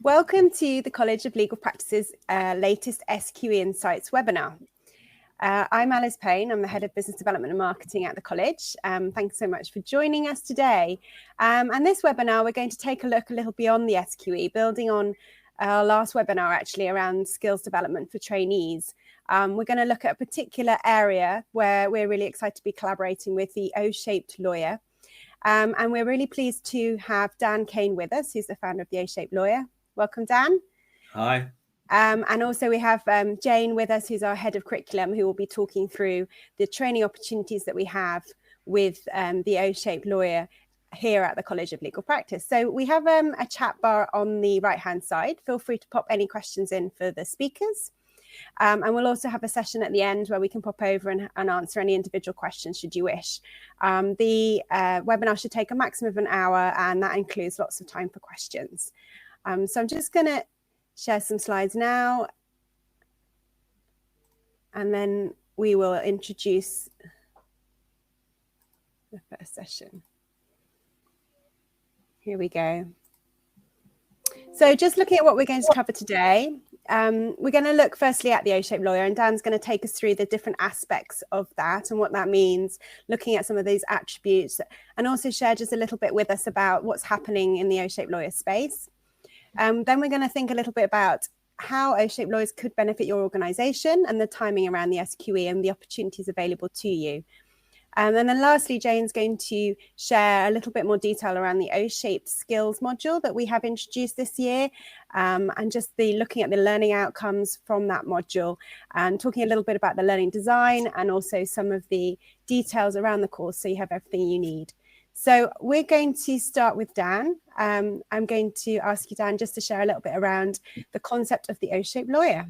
Welcome to the College of Legal Practice's latest SQE Insights webinar. I'm Alice Payne. I'm the Head of Business Development and Marketing at the College. Thanks so much for joining us today. And this webinar, we're going to take a look a little beyond the SQE, building on our last webinar actually around skills development for trainees. We're going to look at a particular area where we're really excited to be collaborating with the O-shaped lawyer. And we're really pleased to have Dan Kane with us, who's the founder of the O-shaped lawyer. Welcome, Dan. Hi. And also we have Jane with us, who's our head of curriculum, who will be talking through the training opportunities that we have with the O-shaped lawyer here at the College of Legal Practice. So we have a chat bar on the right-hand side. Feel free to pop any questions in for the speakers. And we'll also have a session at the end where we can pop over and answer any individual questions should you wish. The webinar should take a maximum of an hour, and that includes lots of time for questions. So I'm just going to share some slides now, and then we will introduce the first session. Here we go. So just looking at what we're going to cover today, we're going to look firstly at the O-shaped lawyer, and Dan's going to take us through the different aspects of that and what that means, looking at some of these attributes, and also share just a little bit with us about what's happening in the O-shaped lawyer space. Then we're going to think a little bit about how O-shaped lawyers could benefit your organisation and the timing around the SQE and the opportunities available to you. And then lastly, Jane's going to share a little bit more detail around the O-shaped skills module that we have introduced this year, and just looking at the learning outcomes from that module, and talking a little bit about the learning design and also some of the details around the course, so you have everything you need. So we're going to start with Dan. I'm going to ask you, Dan, just to share a little bit around the concept of the O-shaped lawyer.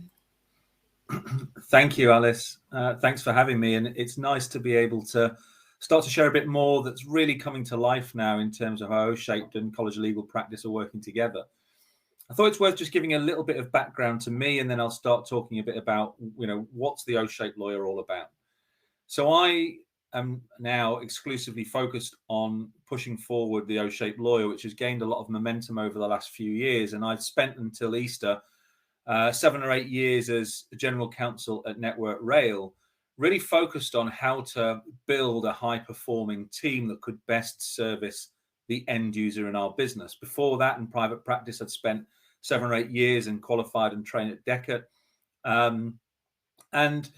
Thank you, Alice. Thanks for having me. And it's nice to be able to start to share a bit more that's really coming to life now in terms of how O-shaped and College of Legal Practice are working together. I thought it's worth just giving a little bit of background to me, and then I'll start talking a bit about, what's the O-shaped lawyer all about. So I am now exclusively focused on pushing forward the O-shaped lawyer, which has gained a lot of momentum over the last few years. And I've spent until Easter 7 or 8 years as general counsel at Network Rail, really focused on how to build a high-performing team that could best service the end user in our business. Before that, in private practice, I'd spent 7 or 8 years and qualified and trained at Decker. And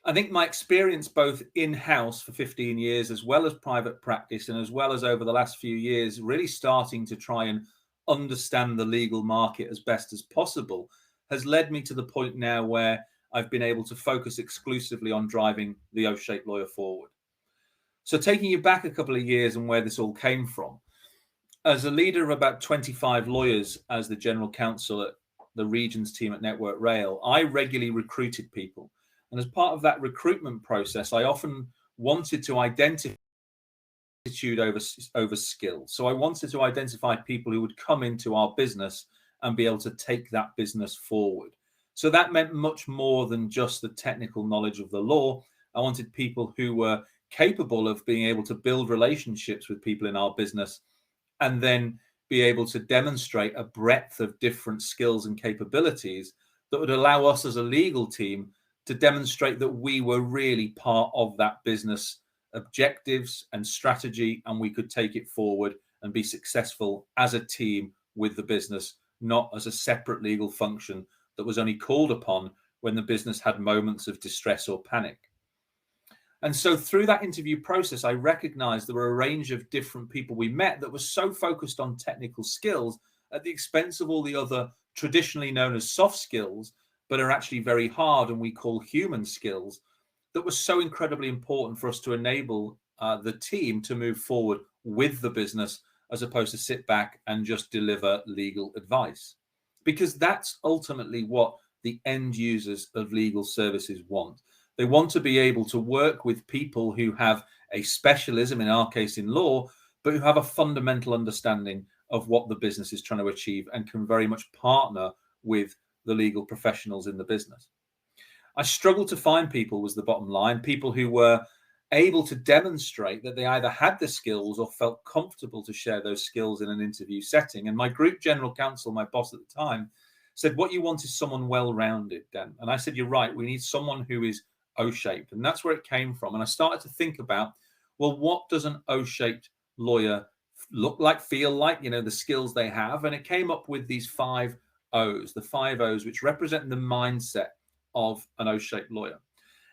I think my experience both in-house for 15 years, as well as private practice, and as well as over the last few years, really starting to try and understand the legal market as best as possible, has led me to the point now where I've been able to focus exclusively on driving the O-shaped lawyer forward. So taking you back a couple of years and where this all came from, as a leader of about 25 lawyers as the general counsel at the regions team at Network Rail, I regularly recruited people. And as part of that recruitment process, I often wanted to identify attitude over skill. So I wanted to identify people who would come into our business and be able to take that business forward. So that meant much more than just the technical knowledge of the law. I wanted people who were capable of being able to build relationships with people in our business and then be able to demonstrate a breadth of different skills and capabilities that would allow us as a legal team to demonstrate that we were really part of that business objectives and strategy, and we could take it forward and be successful as a team with the business, not as a separate legal function that was only called upon when the business had moments of distress or panic. And so through that interview process, I recognized there were a range of different people we met that were so focused on technical skills at the expense of all the other traditionally known as soft skills, but are actually very hard and we call human skills, that was so incredibly important for us to enable the team to move forward with the business as opposed to sit back and just deliver legal advice. Because that's ultimately what the end users of legal services want. They want to be able to work with people who have a specialism, in our case in law, but who have a fundamental understanding of what the business is trying to achieve and can very much partner with the legal professionals in the business. I struggled to find people, was the bottom line, people who were able to demonstrate that they either had the skills or felt comfortable to share those skills in an interview setting. And my group general counsel, my boss at the time, said, what you want is someone well-rounded, Dan. And I said, you're right, we need someone who is O-shaped. And that's where it came from. And I started to think about, well, what does an O-shaped lawyer look like, feel like, the skills they have? And it came up with these 5 O's, the 5 O's, which represent the mindset of an O-shaped lawyer.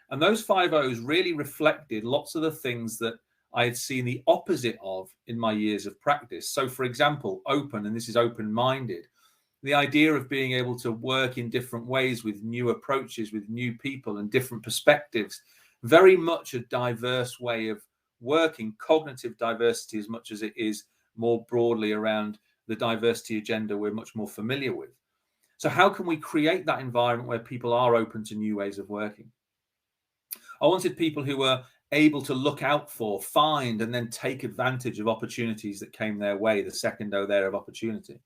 And those 5 O's really reflected lots of the things that I had seen the opposite of in my years of practice. So, for example, open, and this is open-minded, the idea of being able to work in different ways with new approaches, with new people and different perspectives, very much a diverse way of working, cognitive diversity as much as it is more broadly around the diversity agenda we're much more familiar with. So how can we create that environment where people are open to new ways of working? I wanted people who were able to look out for, find, and then take advantage of opportunities that came their way, the second O there of opportunity.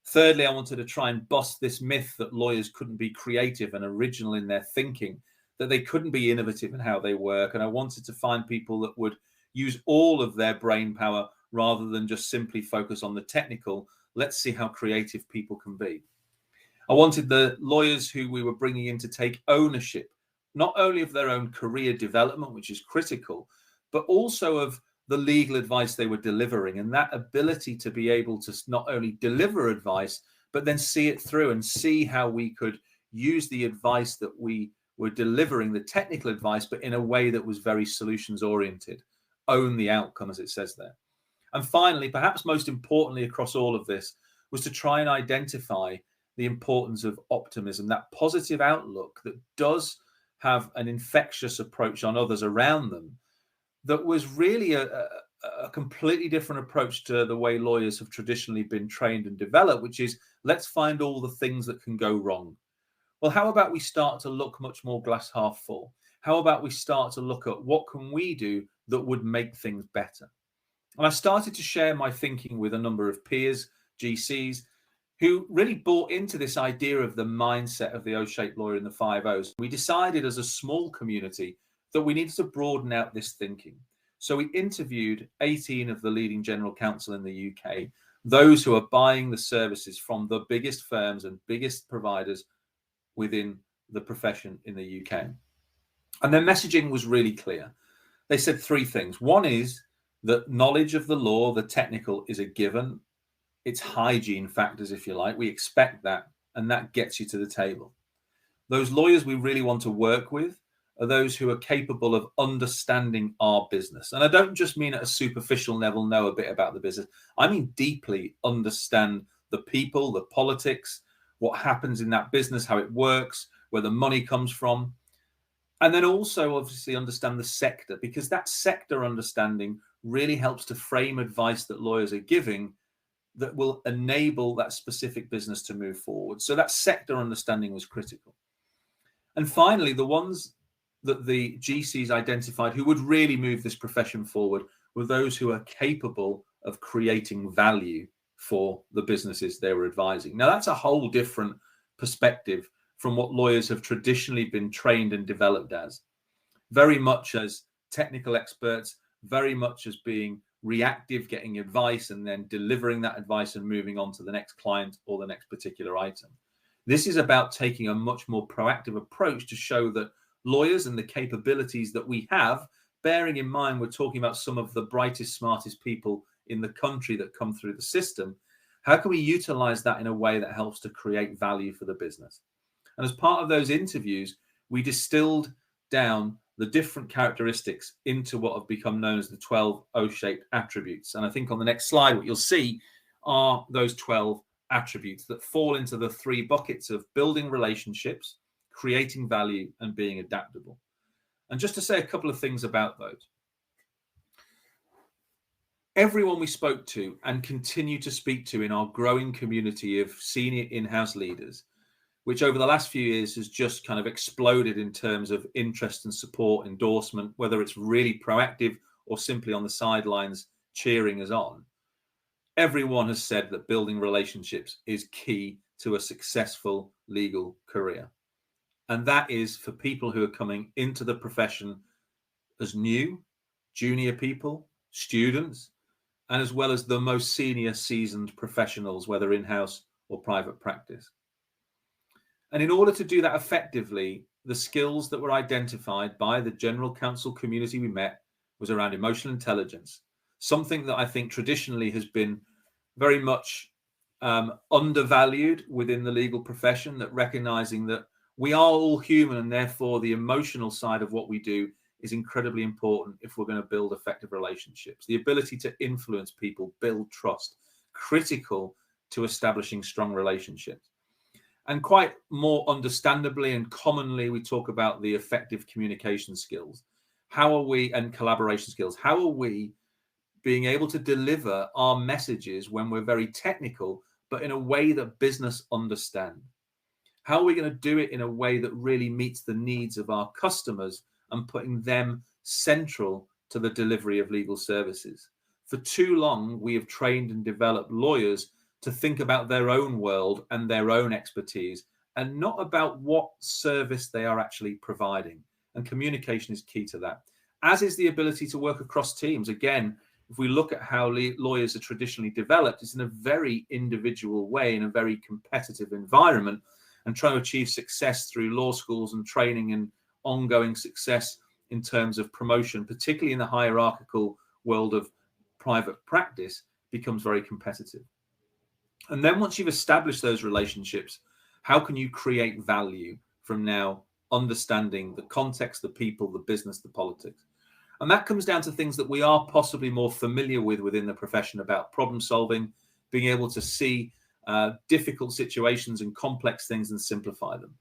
Thirdly, I wanted to try and bust this myth that lawyers couldn't be creative and original in their thinking, that they couldn't be innovative in how they work. And I wanted to find people that would use all of their brain power rather than just simply focus on the technical. Let's see how creative people can be. I wanted the lawyers who we were bringing in to take ownership, not only of their own career development, which is critical, but also of the legal advice they were delivering, and that ability to be able to not only deliver advice, but then see it through and see how we could use the advice that we were delivering, the technical advice, but in a way that was very solutions oriented, own the outcome, as it says there. And finally, perhaps most importantly across all of this, was to try and identify the importance of optimism, that positive outlook that does have an infectious approach on others around them, that was really a completely different approach to the way lawyers have traditionally been trained and developed, which is, let's find all the things that can go wrong. Well, how about we start to look much more glass half full? How about we start to look at what can we do that would make things better? And I started to share my thinking with a number of peers, GCs, who really bought into this idea of the mindset of the O-shaped lawyer in the 5 O's. We decided as a small community that we needed to broaden out this thinking. So we interviewed 18 of the leading general counsel in the UK, those who are buying the services from the biggest firms and biggest providers within the profession in the UK. And their messaging was really clear. They said 3 things. One is that knowledge of the law, the technical, is a given. It's hygiene factors, if you like. We expect that, and that gets you to the table. Those lawyers we really want to work with are those who are capable of understanding our business. And I don't just mean at a superficial level, know a bit about the business. I mean deeply understand the people, the politics, what happens in that business, how it works, where the money comes from. And then also obviously understand the sector, because that sector understanding really helps to frame advice that lawyers are giving that will enable that specific business to move forward. So that sector understanding was critical. And finally, the ones that the GCs identified who would really move this profession forward were those who are capable of creating value for the businesses they were advising. Now, that's a whole different perspective from what lawyers have traditionally been trained and developed as. Very much as technical experts, very much as being reactive, getting advice and then delivering that advice and moving on to the next client or the next particular item. This is about taking a much more proactive approach to show that lawyers and the capabilities that we have, bearing in mind we're talking about some of the brightest, smartest people in the country that come through the system, how can we utilize that in a way that helps to create value for the business? And as part of those interviews, we distilled down the different characteristics into what have become known as the 12 O-shaped attributes. And I think on the next slide, what you'll see are those 12 attributes that fall into the 3 buckets of building relationships, creating value, and being adaptable. And just to say a couple of things about those. Everyone we spoke to and continue to speak to in our growing community of senior in-house leaders, which over the last few years has just kind of exploded in terms of interest and support, endorsement, whether it's really proactive or simply on the sidelines cheering us on. Everyone has said that building relationships is key to a successful legal career. And that is for people who are coming into the profession as new, junior people, students, and as well as the most senior seasoned professionals, whether in-house or private practice. And in order to do that effectively, the skills that were identified by the general counsel community we met was around emotional intelligence, something that I think traditionally has been very much undervalued within the legal profession, that recognizing that we are all human and therefore the emotional side of what we do is incredibly important if we're going to build effective relationships. The ability to influence people, build trust, critical to establishing strong relationships. And quite more understandably and commonly, we talk about the effective communication skills. How are we, and collaboration skills, how are we being able to deliver our messages when we're very technical, but in a way that business understand? How are we going to do it in a way that really meets the needs of our customers and putting them central to the delivery of legal services? For too long, we have trained and developed lawyers to think about their own world and their own expertise, and not about what service they are actually providing. And communication is key to that, as is the ability to work across teams. Again, if we look at how lawyers are traditionally developed, it's in a very individual way, in a very competitive environment, and trying to achieve success through law schools and training and ongoing success in terms of promotion, particularly in the hierarchical world of private practice, becomes very competitive. And then once you've established those relationships, how can you create value from now understanding the context, the people, the business, the politics? And that comes down to things that we are possibly more familiar with within the profession, about problem solving, being able to see difficult situations and complex things and simplify them.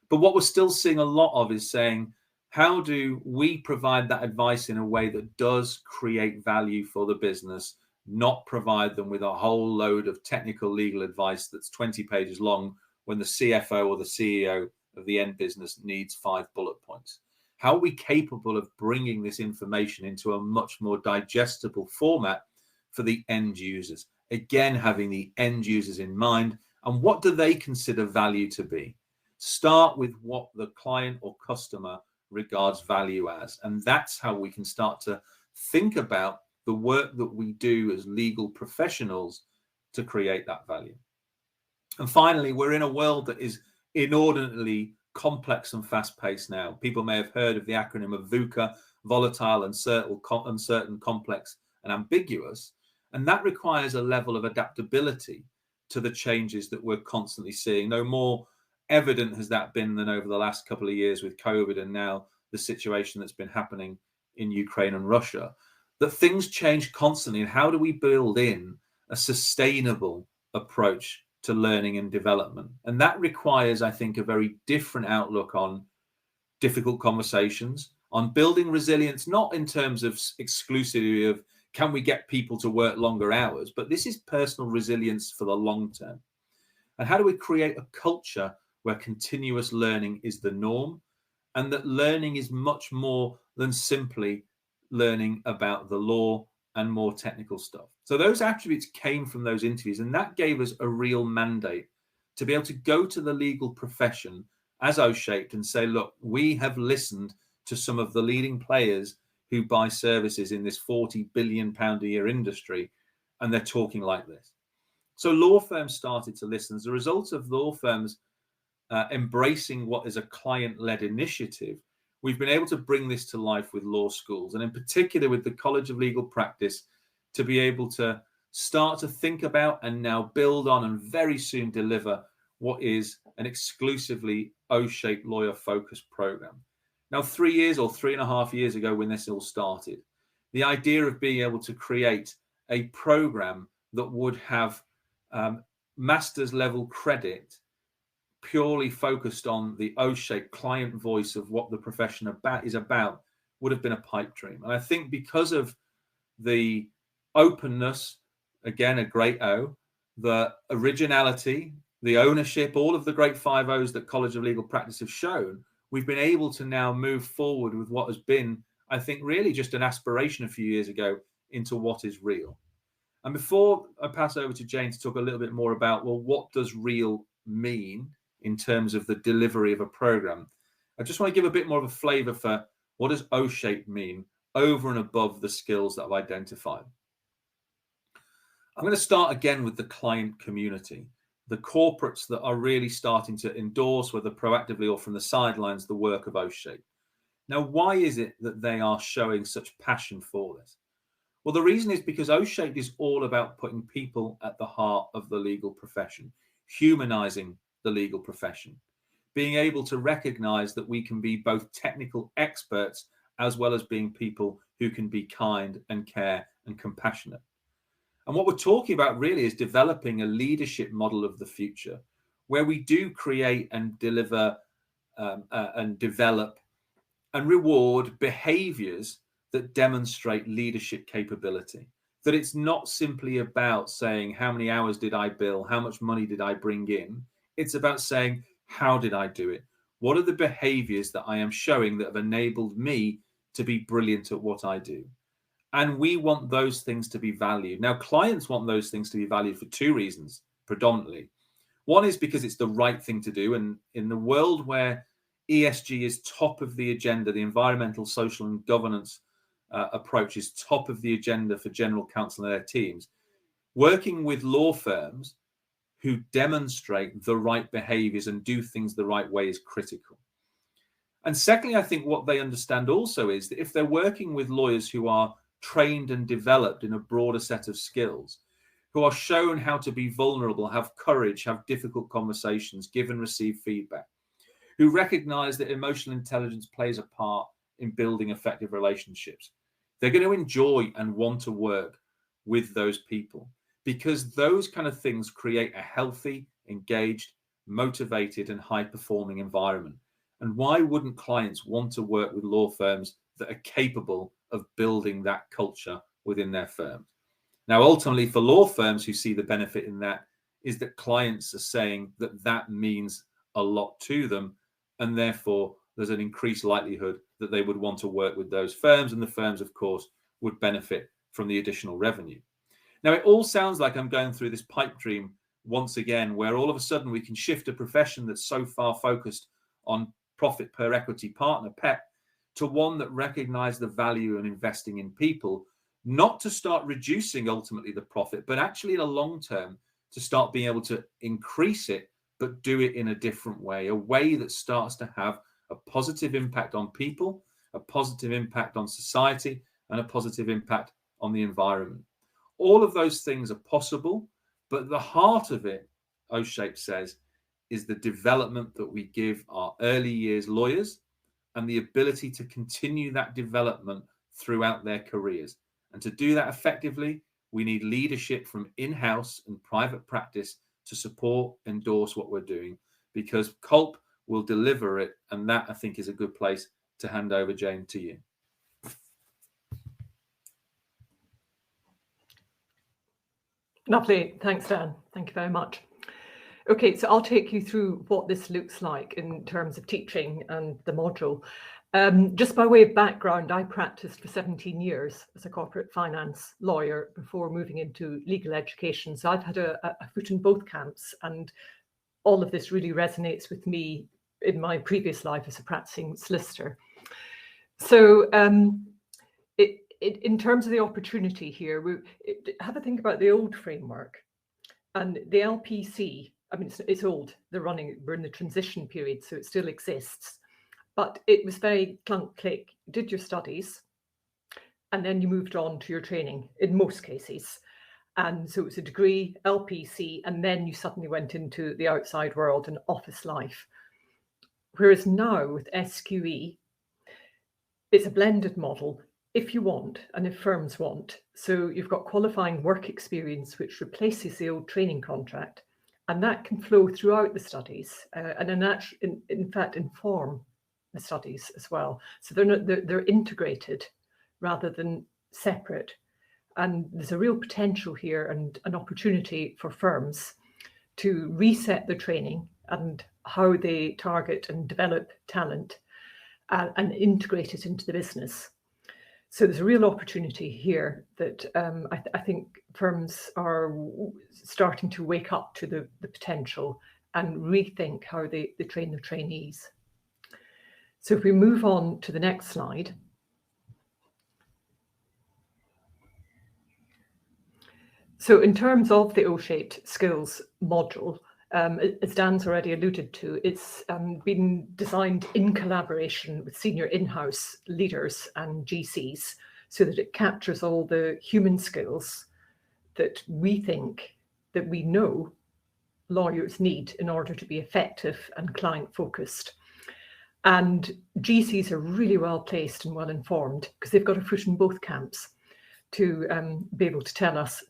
But what we're still seeing a lot of is saying, how do we provide that advice in a way that does create value for the business, not provide them with a whole load of technical legal advice that's 20 pages long when the CFO or the CEO of the end business needs 5 bullet points? How are we capable of bringing this information into a much more digestible format for the end users? Again, having the end users in mind, and what do they consider value to be? Start with what the client or customer regards value as, and that's how we can start to think about the work that we do as legal professionals to create that value. And finally, we're in a world that is inordinately complex and fast-paced now. People may have heard of the acronym of VUCA: volatile, uncertain, complex, and ambiguous. And that requires a level of adaptability to the changes that we're constantly seeing. No more evident has that been than over the last couple of years with COVID, and now the situation that's been happening in Ukraine and Russia, that things change constantly. And how do we build in a sustainable approach to learning and development? And that requires, I think, a very different outlook on difficult conversations, on building resilience, not in terms of exclusivity of can we get people to work longer hours, but this is personal resilience for the long term. And how do we create a culture where continuous learning is the norm, and that learning is much more than simply learning about the law and more technical stuff? So those attributes came from those interviews, and that gave us a real mandate to be able to go to the legal profession as O-shaped and say, look, we have listened to some of the leading players who buy services in this £40 billion a year industry, and they're talking like this. So law firms started to listen. As a result of law firms embracing what is a client-led initiative, we've been able to bring this to life with law schools, and in particular with the College of Legal Practice, to be able to start to think about and now build on and very soon deliver what is an exclusively O-shaped lawyer-focused program. Now, 3 years or 3.5 years ago, when this all started, the idea of being able to create a program that would have master's level credit purely focused on the O-shaped client voice of what the profession is about would have been a pipe dream. And I think because of the openness, again, a great O, the originality, the ownership, all of the great 5 O's that College of Legal Practice have shown, we've been able to now move forward with what has been, I think, really just an aspiration a few years ago into what is real. And before I pass over to Jane to talk a little bit more about, well, what does real mean in terms of the delivery of a program, I just want to give a bit more of a flavor for What does O-shape mean over and above the skills that I've identified? I'm going to start again with the client community, the corporates that are really starting to endorse, whether proactively or from the sidelines, the work of O-shape. Now, why is it that they are showing such passion for this? Well, the reason is because O-shape is all about putting people at the heart of the legal profession, humanizing the legal profession, being able to recognize that we can be both technical experts as well as being people who can be kind and care and compassionate. And what we're talking about really is developing a leadership model of the future where we do create and deliver and develop and reward behaviors that demonstrate leadership capability. That it's not simply about saying, how many hours did I bill? How much money did I bring in? It's about saying, how did I do it? What are the behaviors that I am showing that have enabled me to be brilliant at what I do? And we want those things to be valued. Now, clients want those things to be valued for two reasons, predominantly. One is because it's the right thing to do. And in the world where ESG is top of the agenda, the environmental, social, and governance approach is top of the agenda for general counsel and their teams. Working with law firms who demonstrate the right behaviors and do things the right way is critical. And secondly, I think what they understand also is that if they're working with lawyers who are trained and developed in a broader set of skills, who are shown how to be vulnerable, have courage, have difficult conversations, give and receive feedback, who recognize that emotional intelligence plays a part in building effective relationships, they're going to enjoy and want to work with those people, because those kind of things create a healthy, engaged, motivated, and high-performing environment. And why wouldn't clients want to work with law firms that are capable of building that culture within their firms? Now, ultimately, for law firms who see the benefit in that, is that clients are saying that that means a lot to them, and therefore there's an increased likelihood that they would want to work with those firms, and the firms, of course, would benefit from the additional revenue. Now, it all sounds like I'm going through this pipe dream once again, where all of a sudden we can shift a profession that's so far focused on profit per equity partner, PEP, to one that recognizes the value in investing in people, not to start reducing ultimately the profit, but actually in a long term to start being able to increase it, but do it in a different way, a way that starts to have a positive impact on people, a positive impact on society, and a positive impact on the environment. All of those things are possible, but the heart of it, O-shape says, is the development that we give our early years lawyers and the ability to continue that development throughout their careers. And to do that effectively, we need leadership from in-house and private practice to support, endorse what we're doing, because CULP will deliver it. And that, I think, is a good place to hand over, Jane, to you. Lovely. Thanks, Dan. Thank you very much. Okay, so I'll take you through what this looks like in terms of teaching and the module. Just by way of background, I practiced for 17 years as a corporate finance lawyer before moving into legal education. So I've had a foot in both camps, and all of this really resonates with me in my previous life as a practicing solicitor. So in terms of the opportunity here, have a think about the old framework and the LPC. I mean, it's old, we're in the transition period, so it still exists, but it was very clunk click. You did your studies and then you moved on to your training in most cases. And so it was a degree, LPC, and then you suddenly went into the outside world and office life. Whereas now with SQE, it's a blended model if you want and if firms want. So you've got qualifying work experience, which replaces the old training contract. And that can flow throughout the studies and in fact inform the studies as well. So they're integrated rather than separate. And there's a real potential here and an opportunity for firms to reset their training and how they target and develop talent and integrate it into the business. So there's a real opportunity here that I think firms are starting to wake up to the potential and rethink how they train their trainees. So if we move on to the next slide. So in terms of the O-shaped skills module, as Dan's already alluded to, it's been designed in collaboration with senior in-house leaders and GCs so that it captures all the human skills that we think, that we know lawyers need in order to be effective and client-focused. And GCs are really well placed and well informed because they've got a foot in both camps to be able to tell us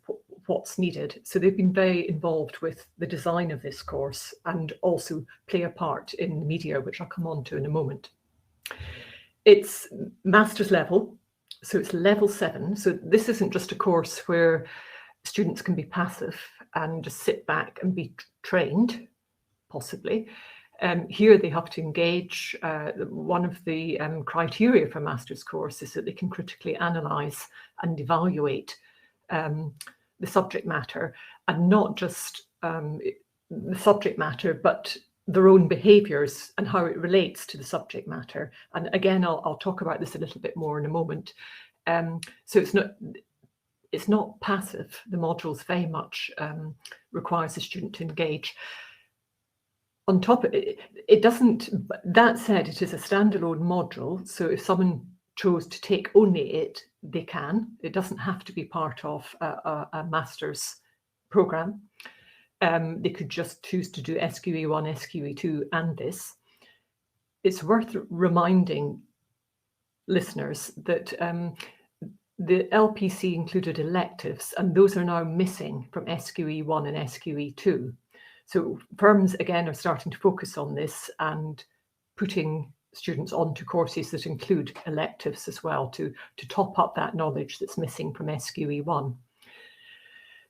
what's needed. So they've been very involved with the design of this course and also play a part in the media, which I'll come on to in a moment. It's master's level, so it's level 7. So this isn't just a course where students can be passive and just sit back and be trained, possibly. Here they have to engage. One of the criteria for a master's course is that they can critically analyse and evaluate the subject matter, and not just the subject matter, but their own behaviours and how it relates to the subject matter. And again, I'll talk about this a little bit more in a moment. So it's not passive. The modules very much requires the student to engage. On top of it, it doesn't, that said, it is a standalone module. So if someone chose to take only it, they can. It doesn't have to be part of a master's programme. They could just choose to do SQE 1, SQE 2 and this. It's worth reminding listeners that the LPC included electives, and those are now missing from SQE 1 and SQE 2. So firms, again, are starting to focus on this and putting students onto courses that include electives as well to top up that knowledge that's missing from SQE 1.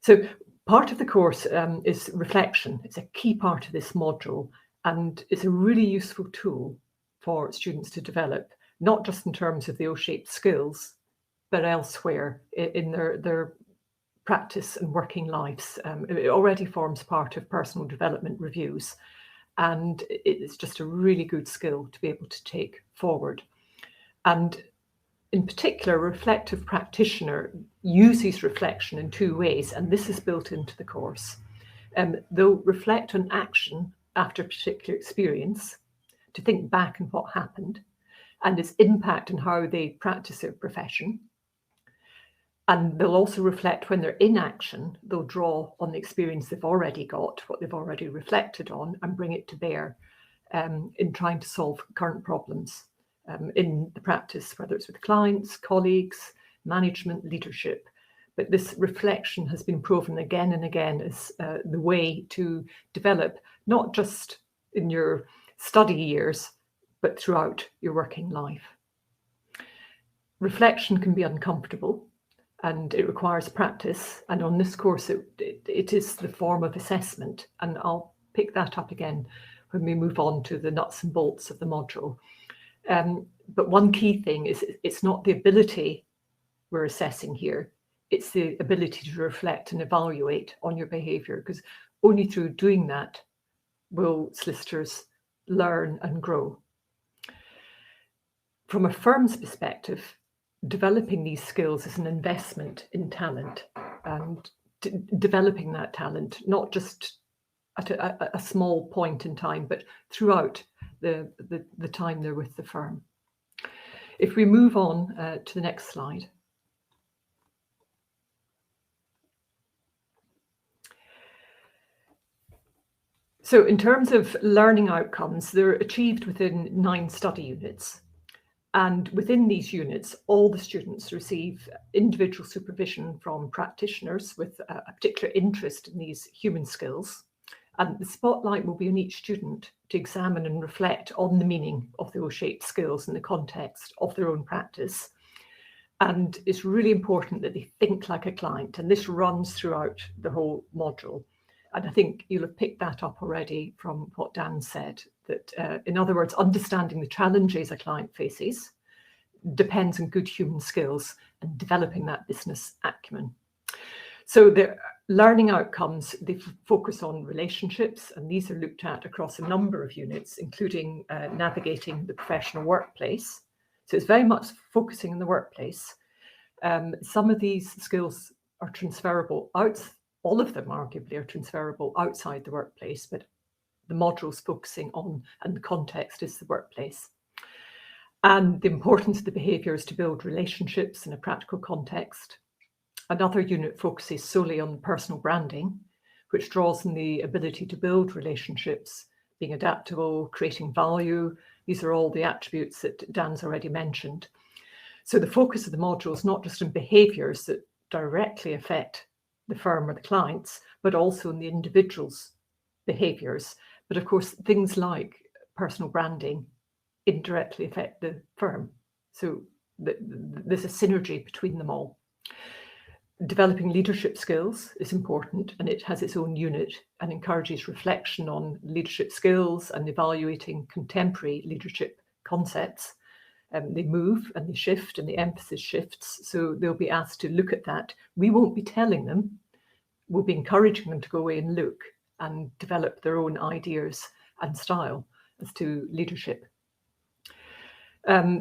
So part of the course is reflection. It's a key part of this module, and it's a really useful tool for students to develop, not just in terms of the O-shaped skills, but elsewhere in their practice and working lives. It already forms part of personal development reviews, and it's just a really good skill to be able to take forward. And in particular, a reflective practitioner uses reflection in 2 ways, and this is built into the course. They'll reflect on action after a particular experience, to think back on what happened and its impact on how they practice their profession. And they'll also reflect when they're in action. They'll draw on the experience they've already got, what they've already reflected on, and bring it to bear in trying to solve current problems in the practice, whether it's with clients, colleagues, management, leadership. But this reflection has been proven again and again as the way to develop, not just in your study years, but throughout your working life. Reflection can be uncomfortable, and it requires practice. And on this course, it is the form of assessment. And I'll pick that up again when we move on to the nuts and bolts of the module. But one key thing is it's not the ability we're assessing here. It's the ability to reflect and evaluate on your behaviour, because only through doing that will solicitors learn and grow. From a firm's perspective, developing these skills is an investment in talent, and developing that talent, not just at a small point in time, but throughout the time they're with the firm. If we move on to the next slide. So in terms of learning outcomes, they're achieved within 9 study units. And within these units, all the students receive individual supervision from practitioners with a particular interest in these human skills. And the spotlight will be on each student to examine and reflect on the meaning of the O-shaped skills in the context of their own practice. And it's really important that they think like a client, and this runs throughout the whole module. And I think you'll have picked that up already from what Dan said, that in other words, understanding the challenges a client faces depends on good human skills and developing that business acumen. So there Learning outcomes, they focus on relationships, and these are looked at across a number of units, including navigating the professional workplace. So it's very much focusing on the workplace. Some of these skills are transferable all of them arguably are transferable outside the workplace, but the module's focusing on, and the context is the workplace. And the importance of the behaviours to build relationships in a practical context. Another unit focuses solely on personal branding, which draws on the ability to build relationships, being adaptable, creating value. These are all the attributes that Dan's already mentioned. So the focus of the module is not just on behaviours that directly affect the firm or the clients, but also in the individual's behaviours. But of course, things like personal branding indirectly affect the firm. So there's a synergy between them all. Developing leadership skills is important, and it has its own unit and encourages reflection on leadership skills and evaluating contemporary leadership concepts. They move and they shift, and the emphasis shifts, so they'll be asked to look at that. We won't be telling them, we'll be encouraging them to go away and look and develop their own ideas and style as to leadership.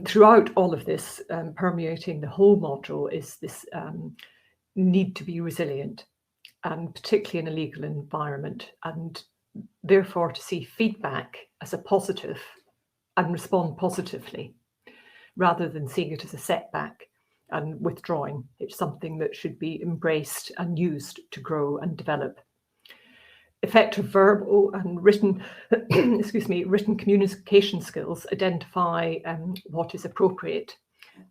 Throughout all of this, permeating the whole module is this need to be resilient, and particularly in a legal environment, and therefore to see feedback as a positive and respond positively, rather than seeing it as a setback and withdrawing. It's something that should be embraced and used to grow and develop. Effective verbal and written, written communication skills identify what is appropriate,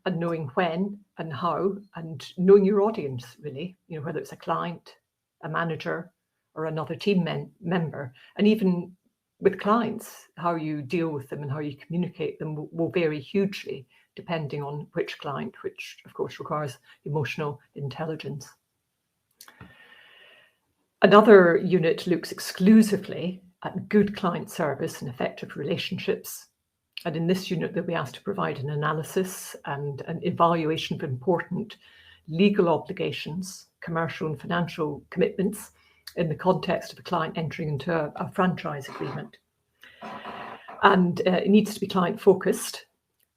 and knowing when and how, and knowing your audience, really, whether it's a client, a manager, or another team member. And even with clients, how you deal with them and how you communicate them will vary hugely depending on which client, which of course requires emotional intelligence. Another unit looks exclusively at good client service and effective relationships. And in this unit, they'll be asked to provide an analysis and an evaluation of important legal obligations, commercial and financial commitments in the context of a client entering into a franchise agreement. And it needs to be client focused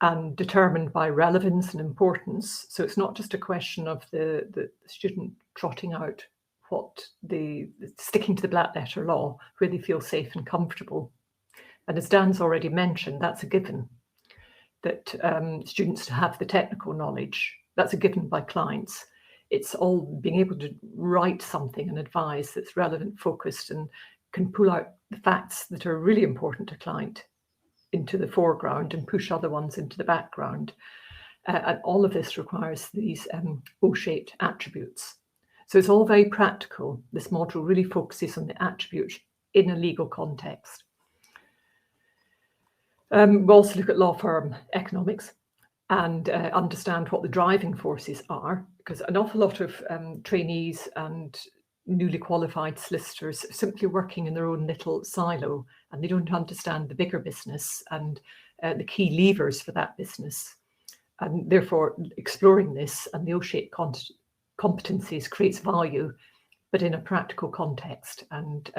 and determined by relevance and importance. So it's not just a question of the student trotting out sticking to the black letter law where they feel safe and comfortable. And as Dan's already mentioned, that's a given, that students have the technical knowledge. That's a given by clients. It's all being able to write something and advise that's relevant, focused, and can pull out the facts that are really important to client into the foreground and push other ones into the background. And all of this requires these O-shaped attributes. So it's all very practical. This module really focuses on the attributes in a legal context. We'll also look at law firm economics and understand what the driving forces are, because an awful lot of trainees and newly qualified solicitors are simply working in their own little silo, and they don't understand the bigger business and the key levers for that business. And therefore, exploring this and the O-shaped competencies creates value, but in a practical context, and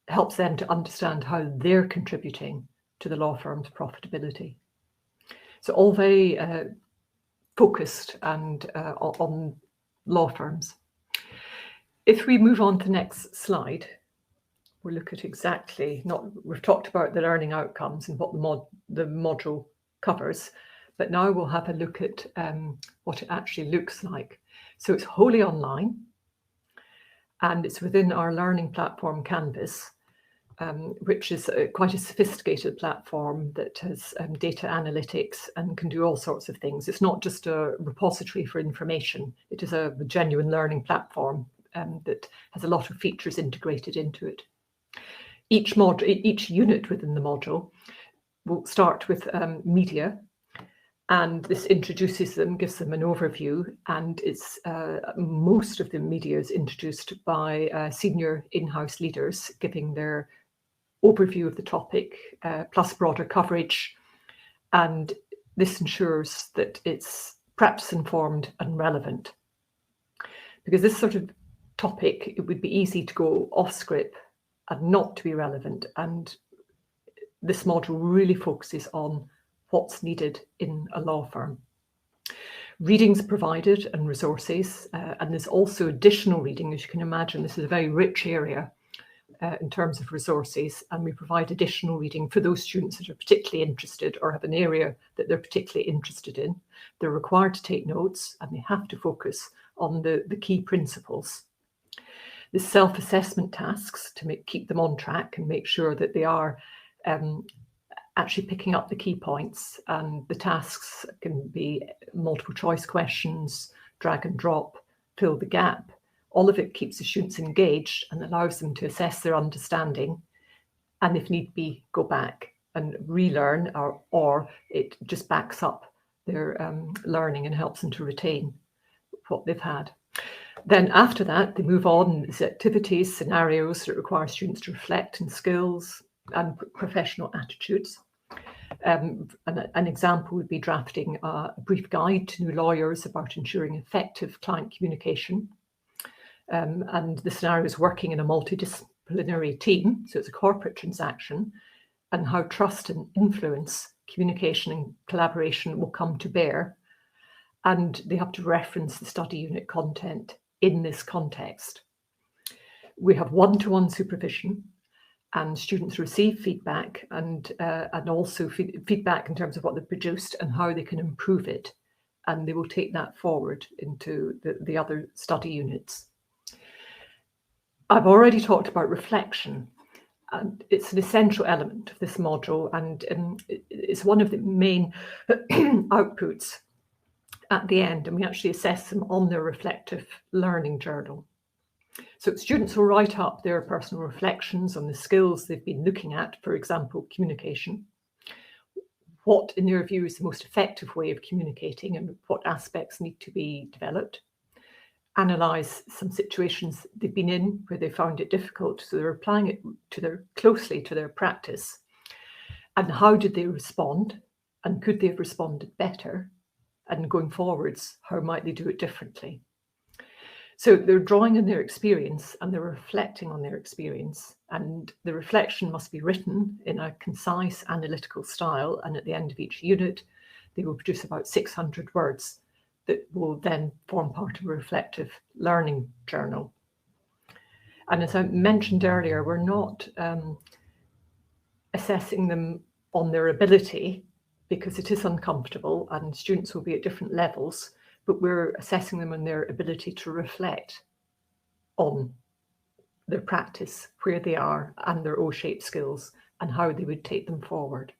helps them to understand how they're contributing to the law firm's profitability. So all very focused and on law firms. If we move on to the next slide, we'll look at we've talked about the learning outcomes and what the module covers, but now we'll have a look at what it actually looks like. So it's wholly online, and it's within our learning platform Canvas, which is quite a sophisticated platform that has data analytics and can do all sorts of things. It's not just a repository for information. It is a genuine learning platform that has a lot of features integrated into it. Each unit within the module will start with media, and this introduces them, gives them an overview, and it's most of the media is introduced by senior in-house leaders giving their overview of the topic, plus broader coverage, and this ensures that it's practice informed and relevant. Because this sort of topic, it would be easy to go off script and not to be relevant. And this module really focuses on what's needed in a law firm. Readings provided and resources, and there's also additional reading. As you can imagine, this is a very rich area in terms of resources, and we provide additional reading for those students that are particularly interested or have an area that they're particularly interested in. They're required to take notes, and they have to focus on the key principles. The self-assessment tasks to keep them on track and make sure that they are actually picking up the key points. And the tasks can be multiple choice questions, drag and drop, fill the gap. All of it keeps the students engaged and allows them to assess their understanding, and if need be, go back and relearn, or it just backs up their learning and helps them to retain what they've had. Then after that, they move on. There's activities, scenarios that require students to reflect on skills and professional attitudes. An example would be drafting a brief guide to new lawyers about ensuring effective client communication. And the scenario is working in a multidisciplinary team, so it's a corporate transaction, and how trust and influence, communication and collaboration will come to bear. And they have to reference the study unit content in this context. We have one-to-one supervision, and students receive feedback and also feedback in terms of what they've produced and how they can improve it. And they will take that forward into the other study units. I've already talked about reflection, and it's an essential element of this module, and it's one of the main outputs at the end, and we actually assess them on their reflective learning journal. So students will write up their personal reflections on the skills they've been looking at, for example, communication, what in their view is the most effective way of communicating and what aspects need to be developed. Analyze some situations they've been in where they found it difficult, so they're applying it closely to their practice. And how did they respond? And could they have responded better? And going forwards, how might they do it differently? So they're drawing on their experience and they're reflecting on their experience. And the reflection must be written in a concise analytical style. And at the end of each unit, they will produce about 600 words that will then form part of a reflective learning journal. And as I mentioned earlier, we're not assessing them on their ability, because it is uncomfortable and students will be at different levels, but we're assessing them on their ability to reflect on their practice, where they are, and their O-shaped skills, and how they would take them forward.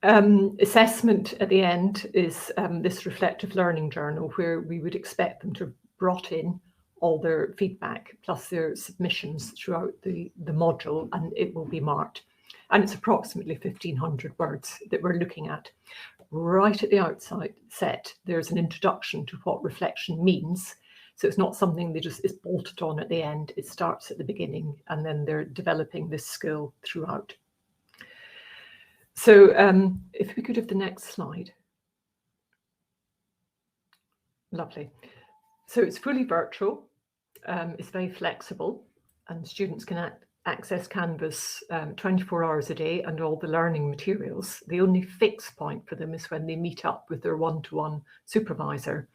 Assessment at the end is this reflective learning journal, where we would expect them to have brought in all their feedback plus their submissions throughout the module, and it will be marked. And it's approximately 1,500 words that we're looking at. Right at the outset, there's an introduction to what reflection means. So it's not something that just is bolted on at the end. It starts at the beginning, and then they're developing this skill throughout. So if we could have the next slide. Lovely. So it's fully virtual. It's very flexible, and students can access Canvas 24 hours a day and all the learning materials. The only fixed point for them is when they meet up with their one-to-one supervisor.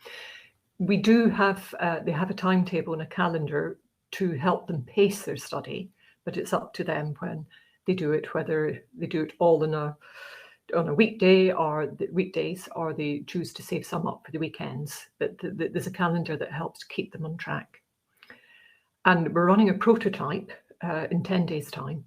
We do have, they have a timetable and a calendar to help them pace their study, but it's up to them when they do it, whether they do it all on a weekday or the weekdays, or they choose to save some up for the weekends. But there's a calendar that helps to keep them on track. And we're running a prototype in 10 days' time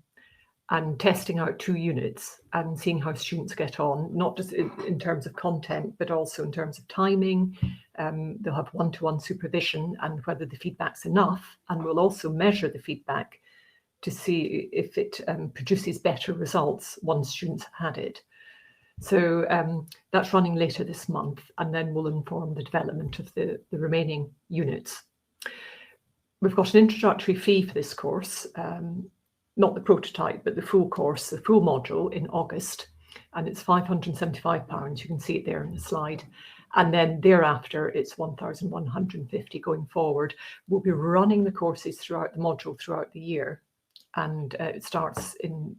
and testing out 2 units and seeing how students get on, not just in terms of content, but also in terms of timing. They'll have one-to-one supervision and whether the feedback's enough, and we'll also measure the feedback to see if it produces better results once students have had it. So that's running later this month, and then we'll inform the development of the remaining units. We've got an introductory fee for this course, not the prototype, but the full course, the full module in August, and it's £575. You can see it there in the slide. And then thereafter, it's 1,150 going forward. We'll be running the courses throughout the module throughout the year. And it starts in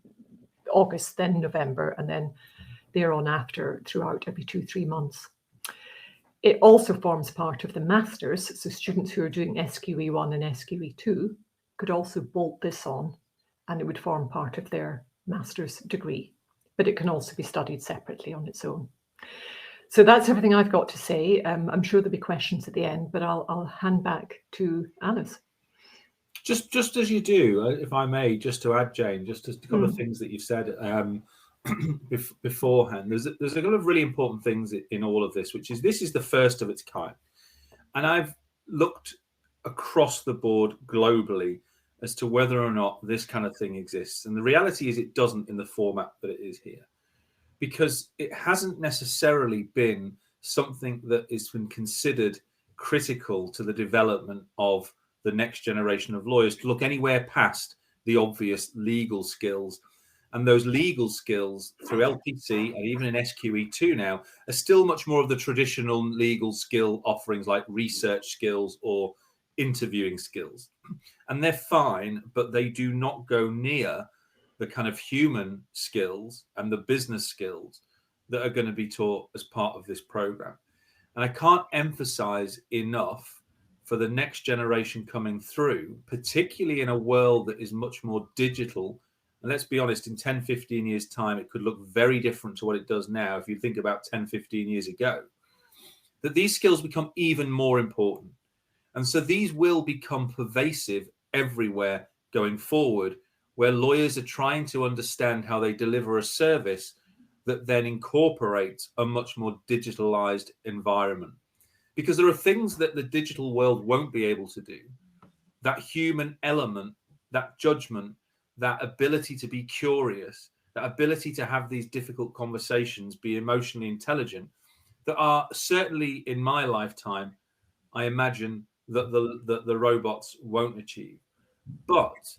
August, then November, and then thereon after throughout every 2-3 months. It also forms part of the Masters, so students who are doing SQE 1 and SQE 2 could also bolt this on, and it would form part of their Master's degree, but it can also be studied separately on its own. So that's everything I've got to say. I'm sure there'll be questions at the end, but I'll hand back to Alice. Just as you do, if I may, just to add, Jane, just a couple of things that you've said beforehand. There's a couple of really important things in all of this, which is this is the first of its kind. And I've looked across the board globally as to whether or not this kind of thing exists. And the reality is it doesn't in the format that it is here, because it hasn't necessarily been something that has been considered critical to the development of the next generation of lawyers to look anywhere past the obvious legal skills. And those legal skills through LPC and even in SQE2 now are still much more of the traditional legal skill offerings like research skills or interviewing skills. And they're fine, but they do not go near the kind of human skills and the business skills that are going to be taught as part of this program. And I can't emphasize enough for the next generation coming through, particularly in a world that is much more digital. And let's be honest, in 10, 15 years' time, it could look very different to what it does now if you think about 10, 15 years ago, that these skills become even more important. And so these will become pervasive everywhere going forward, where lawyers are trying to understand how they deliver a service that then incorporates a much more digitalized environment. Because there are things that the digital world won't be able to do. That human element, that judgment, that ability to be curious, that ability to have these difficult conversations, be emotionally intelligent, that are certainly in my lifetime, I imagine that the robots won't achieve. But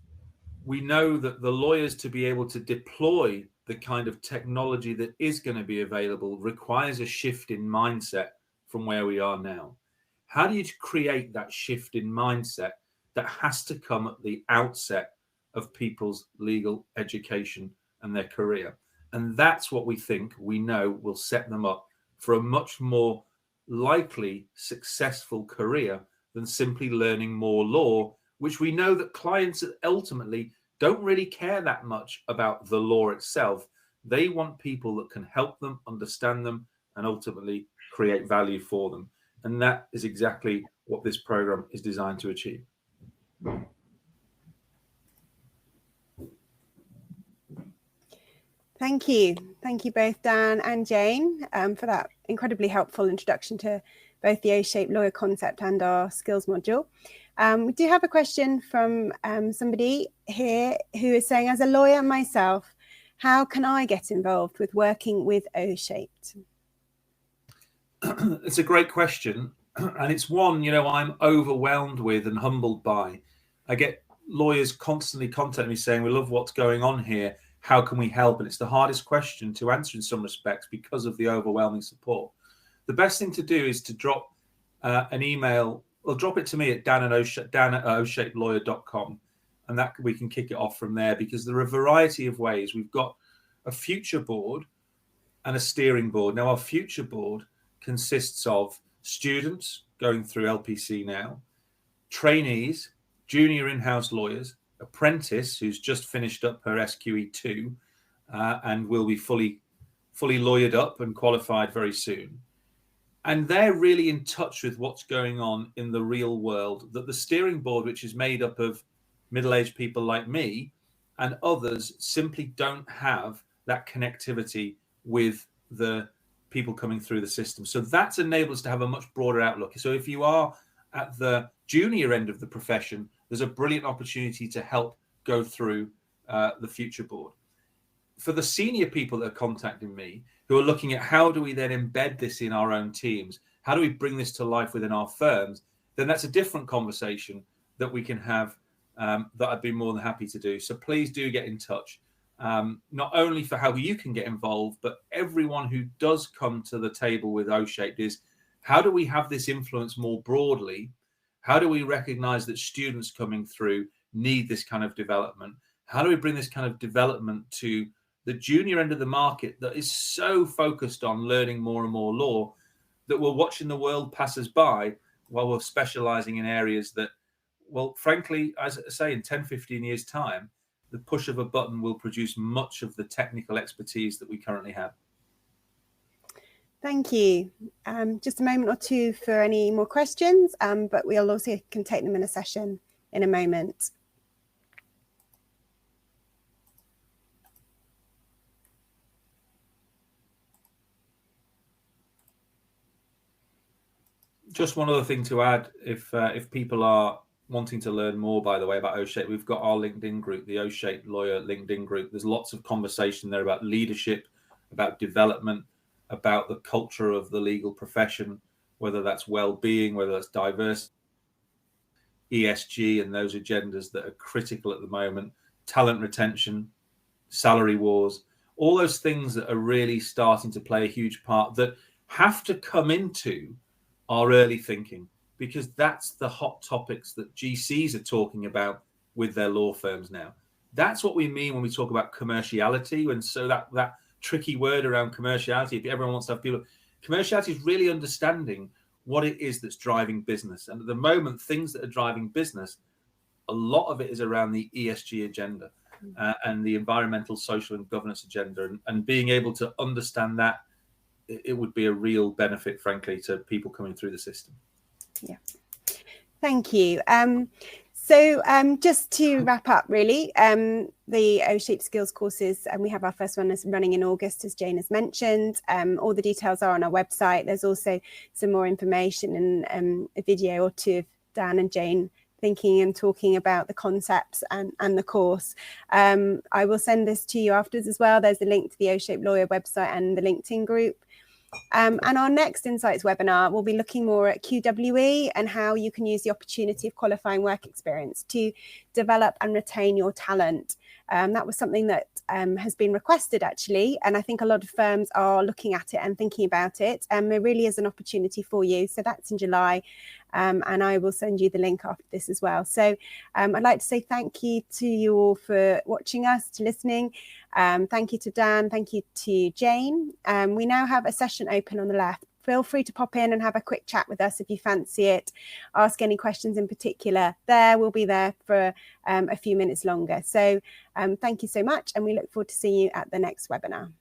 we know that the lawyers to be able to deploy the kind of technology that is going to be available requires a shift in mindset from where we are now. How do you create that shift in mindset that has to come at the outset of people's legal education and their career? And that's what we know will set them up for a much more likely successful career than simply learning more law, which we know that clients ultimately don't really care that much about the law itself. They want people that can help them understand them and ultimately create value for them. And that is exactly what this program is designed to achieve. Thank you. Thank you both, Dan and Jane, for that incredibly helpful introduction to both the O-shaped lawyer concept and our skills module. We do have a question from somebody here who is saying, as a lawyer myself, how can I get involved with working with O-shaped? It's a great question. And it's one, I'm overwhelmed with and humbled by. I get lawyers constantly contacting me saying, we love what's going on here. How can we help? And it's the hardest question to answer in some respects because of the overwhelming support. The best thing to do is to drop an email. Well, drop it to me at dan@oshapedlawyer.com, and that we can kick it off from there, because there are a variety of ways. We've got a future board and a steering board. Now, our future board consists of students going through LPC now, trainees, junior in-house lawyers, apprentice who's just finished up her SQE2 and will be fully lawyered up and qualified very soon. And they're really in touch with what's going on in the real world, that the steering board, which is made up of middle-aged people like me and others, simply don't have that connectivity with the people coming through the system. So that's enabled us to have a much broader outlook. So if you are at the junior end of the profession, there's a brilliant opportunity to help go through the future board. For the senior people that are contacting me, who are looking at how do we then embed this in our own teams, how do we bring this to life within our firms, then that's a different conversation that we can have, that I'd be more than happy to do. So please do get in touch, not only for how you can get involved, but everyone who does come to the table with O-Shaped is How do we have this influence more broadly? How do we recognize that students coming through need this kind of development? How do we bring this kind of development to the junior end of the market that is so focused on learning more and more law that we're watching the world pass us by while we're specializing in areas that, well, frankly, as I say, in 10, 15 years' time, the push of a button will produce much of the technical expertise that we currently have. Thank you. Just a moment or two for any more questions, but we'll also can take them in a session in a moment. Just one other thing to add, if people are wanting to learn more, by the way, about O-Shape, we've got our LinkedIn group, the O-Shape Lawyer LinkedIn group. There's lots of conversation there about leadership, about development, about the culture of the legal profession, whether that's well-being, whether that's diversity, ESG, and those agendas that are critical at the moment, talent retention, salary wars, all those things that are really starting to play a huge part that have to come into our early thinking, because that's the hot topics that GCs are talking about with their law firms now. That's what we mean when we talk about commerciality. And so that tricky word around commerciality, if everyone wants to have people, commerciality is really understanding what it is that's driving business. And at the moment, things that are driving business, a lot of it is around the ESG agenda and the environmental, social, and governance agenda. And being able to understand that, it would be a real benefit, frankly, to people coming through the system. Yeah, thank you. So just to wrap up, really, the O-Shape Skills courses, and we have our first one is running in August, as Jane has mentioned. All the details are on our website. There's also some more information and a video or two of Dan and Jane thinking and talking about the concepts and the course. I will send this to you afterwards as well. There's a link to the O-Shape Lawyer website and the LinkedIn group. And our next Insights webinar will be looking more at QWE and how you can use the opportunity of qualifying work experience to develop and retain your talent. That was something that has been requested, actually, and I think a lot of firms are looking at it and thinking about it. There really is an opportunity for you. So that's in July, and I will send you the link after this as well. So I'd like to say thank you to you all for watching us, to listening. Thank you to Dan, thank you to Jane. We now have a session open on the left. Feel free to pop in and have a quick chat with us if you fancy it. Ask any questions in particular. We'll be there for a few minutes longer. So thank you so much, and we look forward to seeing you at the next webinar.